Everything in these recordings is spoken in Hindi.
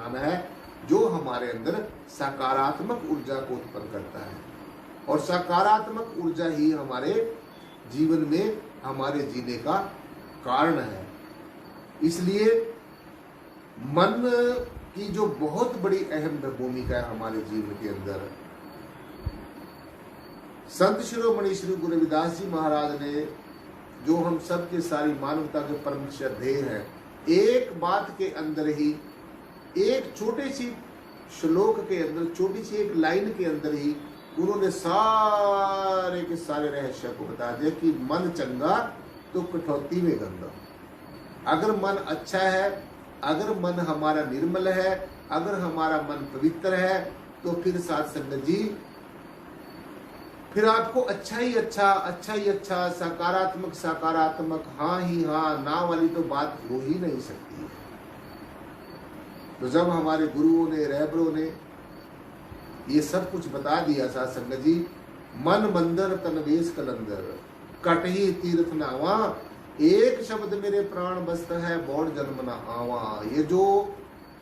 स्थान है जो हमारे अंदर सकारात्मक ऊर्जा को उत्पन्न करता है, और सकारात्मक ऊर्जा ही हमारे जीवन में हमारे जीने का कारण है। इसलिए मन की जो बहुत बड़ी अहम भूमिका है हमारे जीवन के अंदर। संत शिरोमणि श्री गुरु रविदास जी महाराज ने, जो हम सब के सारी मानवता के परम श्रद्धेय हैं, एक बात के अंदर ही, एक छोटे सी श्लोक के अंदर, छोटी सी एक लाइन के अंदर ही उन्होंने सारे के सारे रहस्य को बता दिया कि मन चंगा तो कठौती में गंगा। अगर मन अच्छा है, अगर मन हमारा निर्मल है, अगर हमारा मन पवित्र है, तो फिर साथ संगत जी, फिर आपको अच्छा ही अच्छा, सकारात्मक सकारात्मक, हाँ ही हाँ, ना वाली तो बात हो ही नहीं सकती है। तो जब हमारे गुरुओं ने, रहबरों ने ये सब कुछ बता दिया साथ संगत जी, मन मंदिर तन वेश कलंदर, कटही तीर्थ नावा, एक शब्द मेरे प्राण बसता है, बौड़ जन्म न आवा। ये जो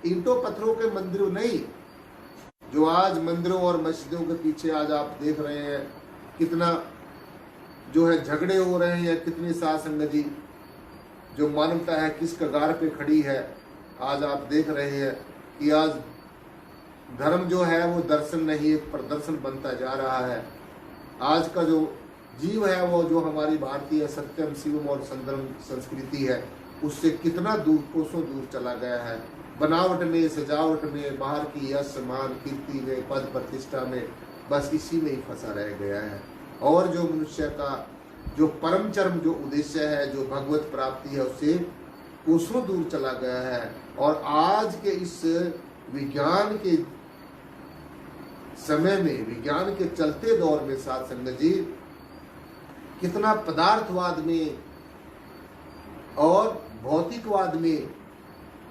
ईंटों पत्थरों के मंदिर नहीं, जो आज मंदिरों और मस्जिदों के पीछे आज आप देख रहे हैं कितना जो है झगड़े हो रहे हैं, कितनी साथ संगत जी जो मानवता है किस कगार पे खड़ी है। आज आप देख रहे हैं कि आज धर्म जो है वो दर्शन नहीं, एक प्रदर्शन बनता जा रहा है। आज का जो जीव है वो जो हमारी भारतीय सत्यम शिवम और संदर्भ संस्कृति है, उससे कितना दूर, कोसों दूर चला गया है। बनावट में, सजावट में, बाहर की यश मान कीर्ति में, पद प्रतिष्ठा में, बस इसी में ही फंसा रह गया है। और जो मनुष्य का जो परम चरम जो उद्देश्य है, जो भगवत प्राप्ति है, उससे कोसों दूर चला गया है। और आज के इस विज्ञान के समय में, विज्ञान के चलते दौर में साथ संगत जी, कितना पदार्थवाद में और भौतिकवाद में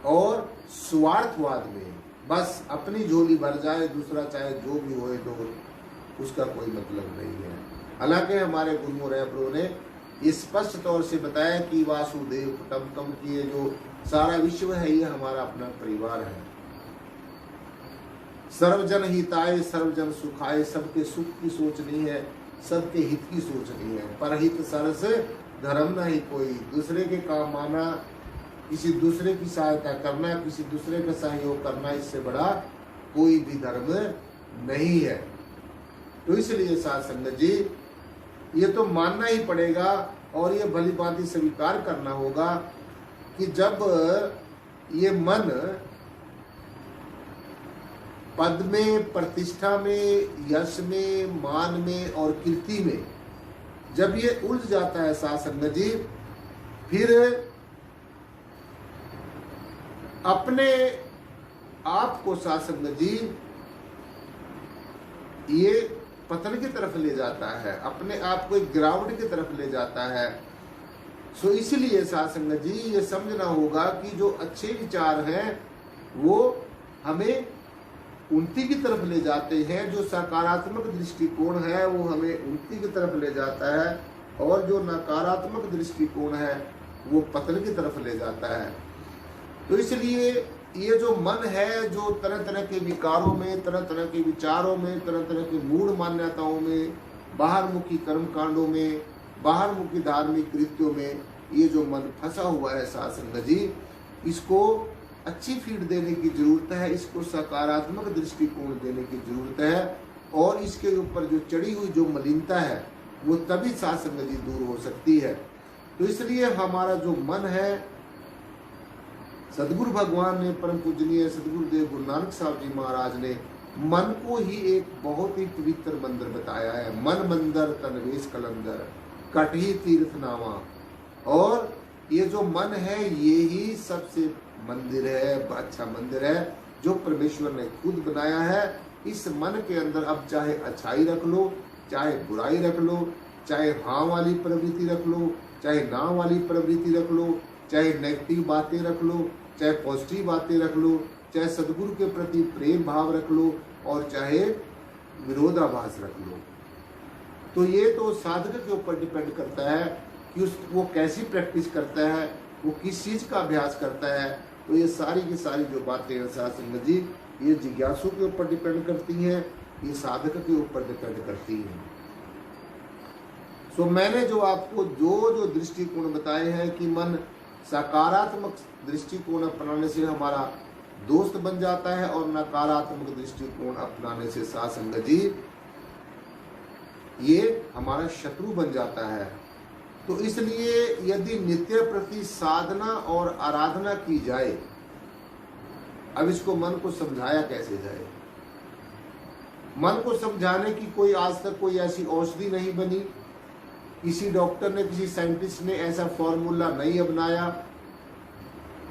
और स्वार्थवाद में, बस अपनी झोली भर जाए, दूसरा चाहे जो भी होए तो उसका कोई मतलब नहीं है। हालांकि हमारे गुरुओं रहबरों ने इस स्पष्ट तौर से बताया कि वासुदेव कुटुंबकम की ये जो सारा विश्व है ये हमारा अपना परिवार है। सर्वजन हिताय सर्वजन सुखाय, सबके सुख की सोच नहीं है, सबके हित की सोच नहीं है। परहित सरस धर्म नहीं कोई, दूसरे के काम आना, किसी दूसरे की सहायता करना, किसी दूसरे का सहयोग करना, इससे बड़ा कोई भी धर्म नहीं है। तो इसलिए साथ संगत जी ये तो मानना ही पड़ेगा और ये भली भांति स्वीकार करना होगा कि जब ये मन पद में, प्रतिष्ठा में, यश में, मान में और कीर्ति में जब ये उलझ जाता है साथ संगत जी, फिर अपने आप को साथ संगत जी ये पतन की तरफ ले जाता है, अपने आप को एक गिरावट की तरफ ले जाता है। सो इसलिए साथ संगत जी ये समझना होगा कि जो अच्छे विचार हैं वो हमें उन्नति की तरफ ले जाते हैं, जो सकारात्मक दृष्टिकोण है वो हमें उन्नति की तरफ ले जाता है, और जो नकारात्मक दृष्टिकोण है वो पतन की तरफ ले जाता है। तो इसलिए ये जो मन है, जो तरह तरह के विकारों में, तरह तरह के विचारों में, तरह तरह की मूढ़ मान्यताओं में, बाहरमुखी कर्म कांडों में, बाहरमुखी धार्मिक कृत्यों में ये जो मन फंसा हुआ है साथ संगत जी, इसको अच्छी फीड देने की जरूरत है, इसको सकारात्मक दृष्टिकोण देने की जरूरत है, और इसके ऊपर जो चढ़ी हुई जो मलिनता है वो तभी साथ संगत जी दूर हो सकती है। तो इसलिए हमारा जो मन है, सदगुरु भगवान ने, परम पूजनीय सदगुरुदेव गुरु नानक साहब जी महाराज ने मन को ही एक बहुत ही पवित्र मंदिर बताया है। मन मंदिर तन वेश कलंदर, कटही तीर्थ नावा। और ये जो मन है ये ही सबसे मंदिर है, अच्छा मंदिर है जो परमेश्वर ने खुद बनाया है। इस मन के अंदर अब चाहे अच्छाई रख लो, चाहे बुराई रख लो, चाहे हाँ वाली प्रवृत्ति रख लो, चाहे ना वाली प्रवृत्ति रख लो, चाहे नेगेटिव बातें रख लो, चाहे पॉजिटिव बातें रख लो, चाहे सदगुरु के प्रति प्रेम भाव रख लो, और चाहे विरोधाभास रख लो। तो ये तो साधक के ऊपर डिपेंड करता है कि वो कैसी प्रैक्टिस करता है, वो किस चीज़ का अभ्यास करता है, तो ये सारी की सारी जो बातें हैं साथ संगत जी, ये जिज्ञासु के ऊपर डिपेंड करती हैं, ये साधक के ऊपर डिपेंड करती हैं। सो मैंने जो आपको जो दृष्टिकोण बताए हैं कि मन सकारात्मक दृष्टिकोण अपनाने से हमारा दोस्त बन जाता है और नकारात्मक दृष्टिकोण अपनाने से साथ संगत जी ये हमारा शत्रु बन जाता है। तो इसलिए यदि नित्य प्रति साधना और आराधना की जाए, अब इसको मन को समझाया कैसे जाए? मन को समझाने की कोई आज तक कोई ऐसी औषधि नहीं बनी, किसी डॉक्टर ने, किसी साइंटिस्ट ने ऐसा फॉर्मूला नहीं अपनाया,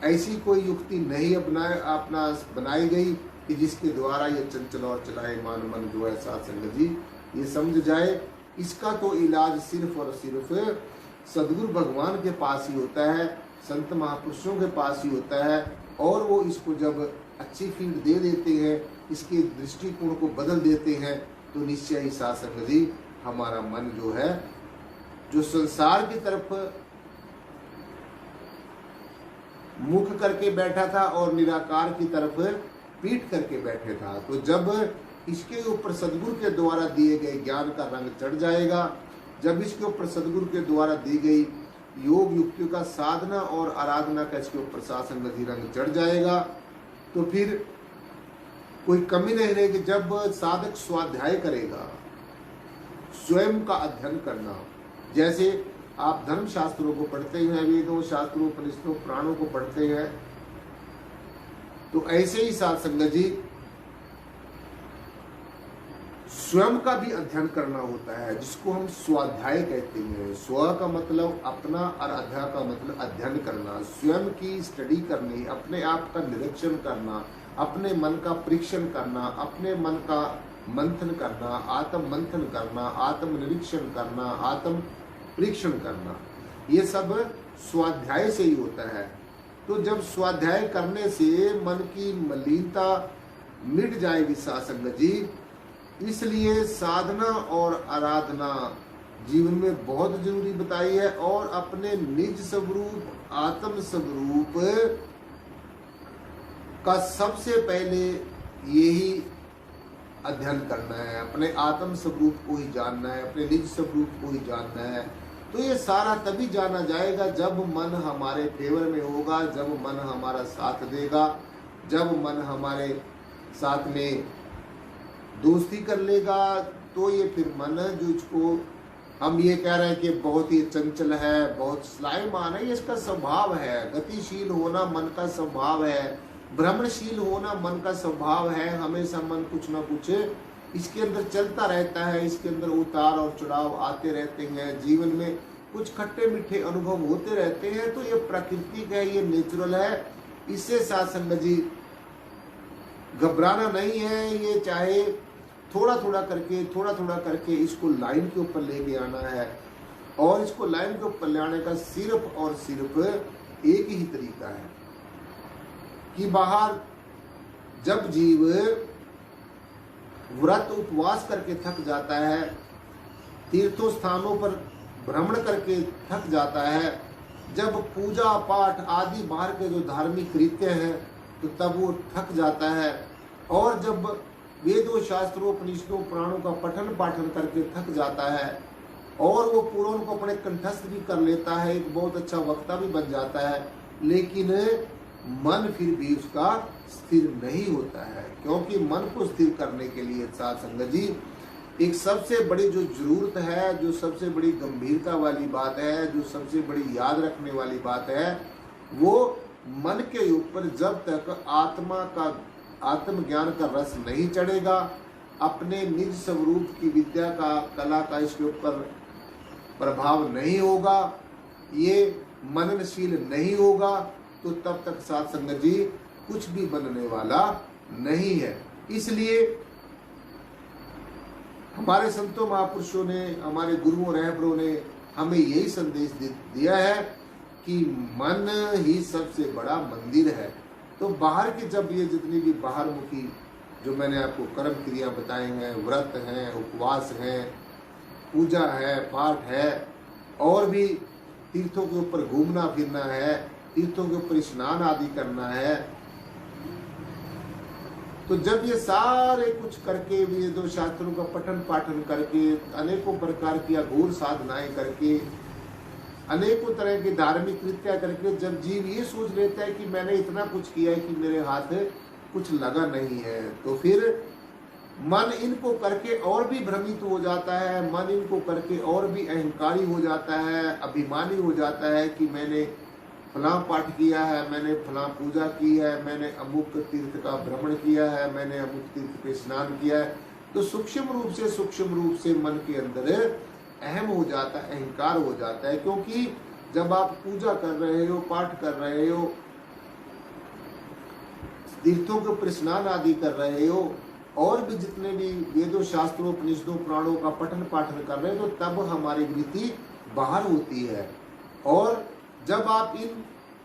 ऐसी कोई युक्ति नहीं बनाई गई कि जिसके द्वारा ये चंचल और चलायमान मन जो है साथ संगत जी ये समझ जाए। इसका तो इलाज सिर्फ और सिर्फ सदगुरु भगवान के पास ही होता है, संत महापुरुषों के पास ही होता है, और वो इसको जब अच्छी फीड दे देते हैं, इसके दृष्टिकोण को बदल देते हैं, तो निश्चय ही साथ संगत जी हमारा मन जो है, जो संसार की तरफ मुख करके बैठा था और निराकार की तरफ पीठ करके बैठे था, तो जब इसके ऊपर सदगुरु के द्वारा दिए गए ज्ञान का रंग चढ़ जाएगा, जब इसके ऊपर सदगुरु के द्वारा दी गई योग युक्तियों का साधना और आराधना का इसके ऊपर साथ संगत जी रंग चढ़ जाएगा, तो फिर कोई कमी नहीं रहेगी। जब साधक स्वाध्याय करेगा, स्वयं का अध्ययन करना, जैसे आप धर्म शास्त्रों को पढ़ते हैं, वेदों शास्त्रों उपनिषदों पुराणों को पढ़ते हैं, तो ऐसे ही साथ संगत जी स्वयं का भी अध्ययन करना होता है, जिसको हम स्वाध्याय कहते हैं। स्व का मतलब अपना और अध्याय का मतलब अध्ययन करना, स्वयं की स्टडी करनी, अपने आप का निरीक्षण करना, अपने मन का परीक्षण करना, अपने मन का मंथन करना, आत्म मंथन करना, आत्म निरीक्षण करना, आत्म परीक्षण करना, ये सब स्वाध्याय से ही होता है। तो जब स्वाध्याय करने से मन की मलिनता मिट जाएगी साथ संगत जी, इसलिए साधना और आराधना जीवन में बहुत जरूरी बताई है, और अपने निज स्वरूप आत्म स्वरूप का सबसे पहले यही अध्ययन करना है, अपने आत्म स्वरूप को ही जानना है, अपने निज स्वरूप को ही जानना है। तो ये सारा तभी जाना जाएगा जब मन हमारे फेवर में होगा, जब मन हमारा साथ देगा, जब मन हमारे साथ में दोस्ती कर लेगा। तो ये फिर मन जो इसको हम ये कह रहे हैं कि बहुत ही चंचल है, बहुत स्लाइमान है, ये इसका स्वभाव है। गतिशील होना मन का स्वभाव है, भ्रमणशील होना मन का स्वभाव है। हमेशा मन कुछ ना कुछ इसके अंदर चलता रहता है, इसके अंदर उतार और चढ़ाव आते रहते हैं, जीवन में कुछ खट्टे मीठे अनुभव होते रहते हैं। तो ये प्राकृतिक है, ये नेचुरल है, इससे साथ संगत जी घबराना नहीं है। ये चाहे थोड़ा थोड़ा करके इसको लाइन के ऊपर लेके आना है, और इसको लाइन के ऊपर ले आने का सिर्फ और सिर्फ एक ही तरीका है कि बाहर जब जीव व्रत उपवास करके थक जाता है, तीर्थों स्थानों पर भ्रमण करके थक जाता है, जब पूजा पाठ आदि बाहर के जो धार्मिक कृत्य हैं, तो तब वो थक जाता है, और जब वेदों शास्त्रों उपनिषदों पुराणों का पठन पाठन करके थक जाता है, और वो पुराण को अपने कंठस्थ भी कर लेता है, एक बहुत अच्छा वक्ता भी बन जाता है, लेकिन मन फिर भी उसका स्थिर नहीं होता है। क्योंकि मन को स्थिर करने के लिए साथ संगत जी एक सबसे बड़ी जो जरूरत है, जो सबसे बड़ी गंभीरता वाली बात है, जो सबसे बड़ी याद रखने वाली बात है, वो मन के ऊपर जब तक आत्मज्ञान का रस नहीं चढ़ेगा, अपने निज स्वरूप की विद्या का कला का इसके ऊपर प्रभाव नहीं होगा, ये मननशील नहीं होगा, तो तब तक साथ संगत जी कुछ भी बनने वाला नहीं है। इसलिए हमारे संतों महापुरुषों ने, हमारे गुरुओं रहबरों ने हमें यही संदेश दिया है कि मन ही सबसे बड़ा मंदिर है। तो बाहर की जब ये जितनी भी बाहर मुखी जो मैंने आपको कर्म क्रिया बताए हैं, व्रत हैं, उपवास हैं, पूजा है, पाठ है, और भी तीर्थों के ऊपर घूमना फिरना है, तीर्थों के ऊपर स्नान आदि करना है। तो जब ये सारे कुछ करके, वेदों शास्त्रों का पठन पाठन करके, अनेकों प्रकार की अघोर साधनाएं करके, अनेकों तरह की धार्मिक कृत्या करके जब जीव ये सोच लेता है कि मैंने इतना कुछ किया है कि मेरे हाथ कुछ लगा नहीं है, तो फिर मन इनको करके और भी भ्रमित हो जाता है, मन इनको करके और भी अहंकारी हो जाता है, अभिमानी हो जाता है कि मैंने फलां पाठ किया है, मैंने फलां पूजा की है, मैंने अमुक तीर्थ का भ्रमण किया है, मैंने अमुक तीर्थ पे स्नान किया है। तो सूक्ष्म रूप से मन के अंदर अहम हो जाता है, अहंकार हो जाता है। क्योंकि जब आप पूजा कर रहे हो, पाठ कर रहे हो, तीर्थों के ऊपर स्नान आदि कर रहे हो, और भी जितने भी वेदों शास्त्रों उपनिषदों पुराणों का पठन पाठन कर रहे हो, तो तब हमारी वृत्ति बाहर होती है। और जब आप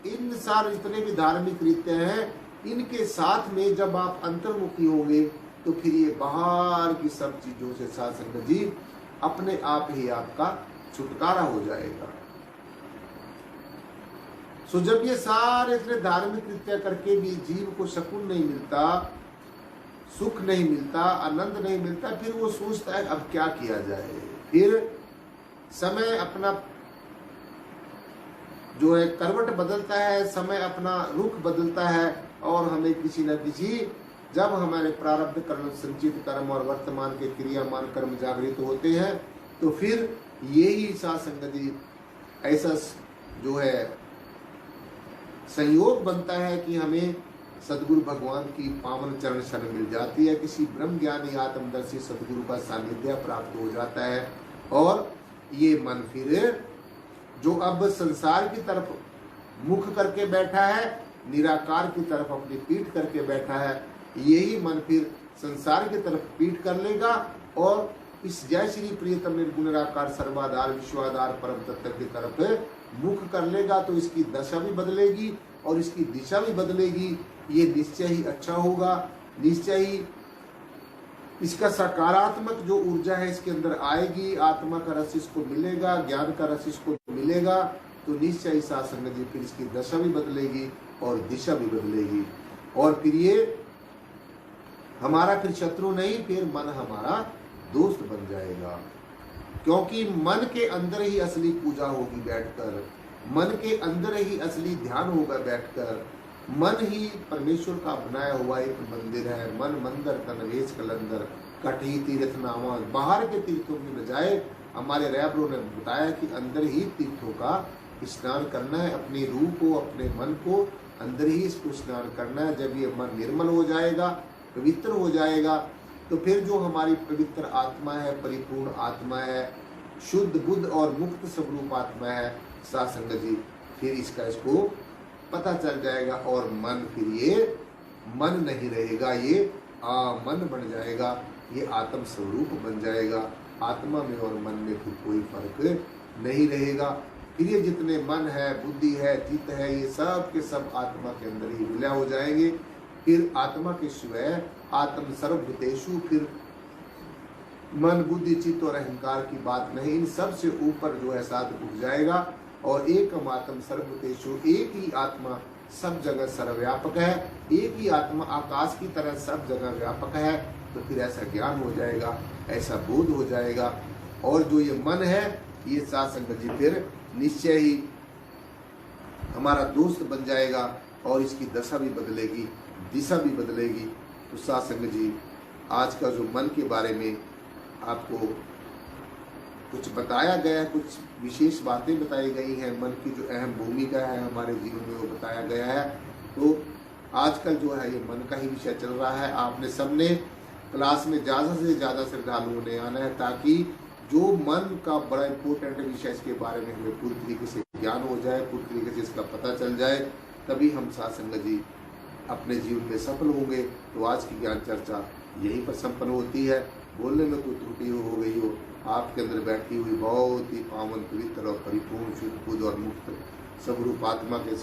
इन सारे जितने भी धार्मिक कृत्य हैं, इनके साथ में जब आप अंतर्मुखी होंगे, तो फिर ये बाहर की सब चीजों से साथ संगत जी अपने आप ही आपका छुटकारा हो जाएगा। सो जब ये सारे इतने धार्मिक कृत्य करके भी जीव को सुकून नहीं मिलता, सुख नहीं मिलता, आनंद नहीं मिलता, फिर वो सोचता है अब क्या किया जाए। फिर समय अपना जो है करवट बदलता है, समय अपना रुख बदलता है, और हमें किसी न किसी, जब हमारे प्रारब्ध कर्म, संचित कर्म और वर्तमान के क्रियामान कर्म जागृत होते हैं, तो फिर यही साथ संगति ऐसा जो है संयोग बनता है कि हमें सदगुरु भगवान की पावन चरण शरण मिल जाती है, किसी ब्रह्म ज्ञानी आत्मदर्शी सदगुरु का सानिध्य प्राप्त हो जाता है। और ये मन फिर जो अब संसार की तरफ मुख करके बैठा है, निराकार की तरफ अपनी पीठ करके बैठा है, यही मन फिर संसार की तरफ पीठ कर लेगा और इस जय श्री प्रियतम निर्गुण निराकार सर्वाधार विश्वाधार परम तत्व की तरफ मुख कर लेगा। तो इसकी दशा भी बदलेगी और इसकी दिशा भी बदलेगी। ये निश्चय ही अच्छा होगा, निश्चय ही इसका सकारात्मक जो ऊर्जा है इसके अंदर आएगी, आत्मा का रस इसको मिलेगा, ज्ञान का रस इसको मिलेगा, तो निश्चय इस संगत जी फिर इसकी दशा भी बदलेगी और दिशा भी बदलेगी। और फिर ये हमारा फिर शत्रु नहीं, फिर मन हमारा दोस्त बन जाएगा। क्योंकि मन के अंदर ही असली पूजा होगी बैठकर, मन के अंदर ही असली ध्यान होगा बैठकर। मन ही परमेश्वर का बनाया हुआ एक मंदिर है। मन मंदिर तनवेश कलंदर कटी तीर्थ नामा। बाहर के तीर्थों की बजाय हमारे रैबरों ने बताया कि अंदर ही तीर्थों का स्नान करना है, अपनी रूह को, अपने मन को अंदर ही इसको स्नान करना है। जब ये मन निर्मल हो जाएगा, पवित्र हो जाएगा, तो फिर जो हमारी पवित्र आत्मा है, परिपूर्ण आत्मा है, शुद्ध बुद्ध और मुक्त स्वरूप आत्मा है साथ संगत जी, फिर इसको पता चल जाएगा। और मन फिर ये मन नहीं रहेगा, ये मन बन जाएगा, ये आत्म स्वरूप बन जाएगा। आत्मा में और मन में फिर कोई फर्क नहीं रहेगा। फिर ये जितने मन है, बुद्धि है, चित्त है, ये सब के सब आत्मा के अंदर ही विलय हो जाएंगे। फिर आत्मा के शिवाय आत्म सर्वभूतेषु, फिर मन, बुद्धि, चित्त और अहंकार की बात नहीं, इन सब से ऊपर जो है साथ उठ जाएगा। और एकम आत्म सर्वभूतेषु, एक ही आत्मा सब जगह सर्वव्यापक है, एक ही आत्मा आकाश की तरह सब जगह व्यापक है। तो फिर ऐसा ज्ञान हो जाएगा, ऐसा बोध हो जाएगा। और जो ये मन है, ये साथ संगत जी फिर निश्चय ही हमारा दोस्त बन जाएगा और इसकी दशा भी बदलेगी, दिशा भी बदलेगी। तो साथ संगत जी आज का जो मन के बारे में आपको कुछ बताया गया है, कुछ विशेष बातें बताई गई हैं, मन की जो अहम भूमिका है हमारे जीवन में वो बताया गया है। तो आजकल जो है ये मन का ही विषय चल रहा है। आपने सबने क्लास में ज़्यादा से ज़्यादा श्रद्धालुओं ने आना है, ताकि जो मन का बड़ा इम्पोर्टेंट विषय इसके बारे में हमें पूरी तरीके से ज्ञान हो जाए, पूरी तरीके से इसका पता चल जाए, तभी हम साथ संगत जी अपने जीवन में सफल होंगे। तो आज की ज्ञान चर्चा यहीं पर संपन्न होती है। बोलने में कोई त्रुटि हो गई हो, आपके अंदर बैठी हुई बहुत ही पावन, पवित्र और परिपूर्ण, शुद्ध, बुद्ध और मुक्त स्वरूप आत्मा के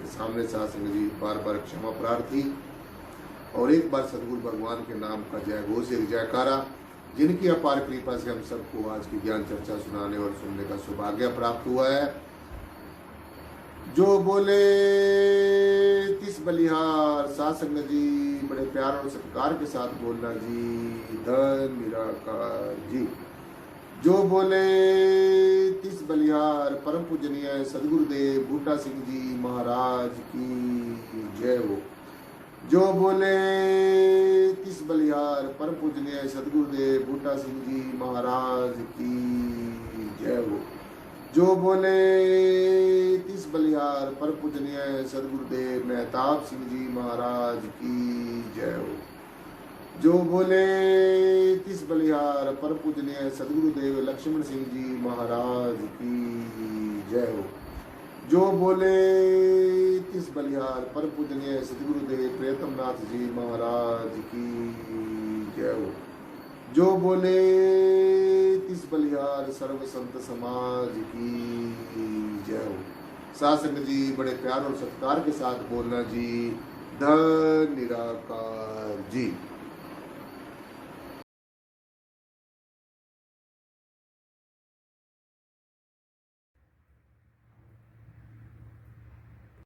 सामने साथ संगत जी बार बार क्षमा प्रार्थी। और एक बार सदगुरु भगवान के नाम का जय घोष, एक जयकारा, जिनकी अपार कृपा से हम सबको आज की ज्ञान चर्चा सुनाने और सुनने का सौभाग्य प्राप्त हुआ है। जो बोले तिस बलिहार। साध संगत जी बड़े प्यार और सत्कार के साथ बोलना जी। धन निराकार जी। जो बोले तिस बलिहार। परम पूजनीय सदगुरुदेव बूटा सिंह जी महाराज की जय हो। जो बोले तिस बलिहार। परम पूजनीय सदगुरुदेव बूटा सिंह जी महाराज की जय हो। जो बोले तिस बलिहार। परम पूजनीय सदगुरुदेव मेहताब सिंह जी महाराज की जय हो। जो बोले तिस बलिहार। परम पूजनीय सदगुरुदेव लक्ष्मण सिंह जी महाराज की जय हो। जो बोले तिस बलिहार। परम पूजनीय सदगुरुदेव प्रियतम नाथ जी महाराज की जय हो। जो बोले तिस बलिहार। सर्व संत समाज की जय हो। साध संगत जी बड़े प्यार और सत्कार के साथ बोलना जी। धन निराकार जी।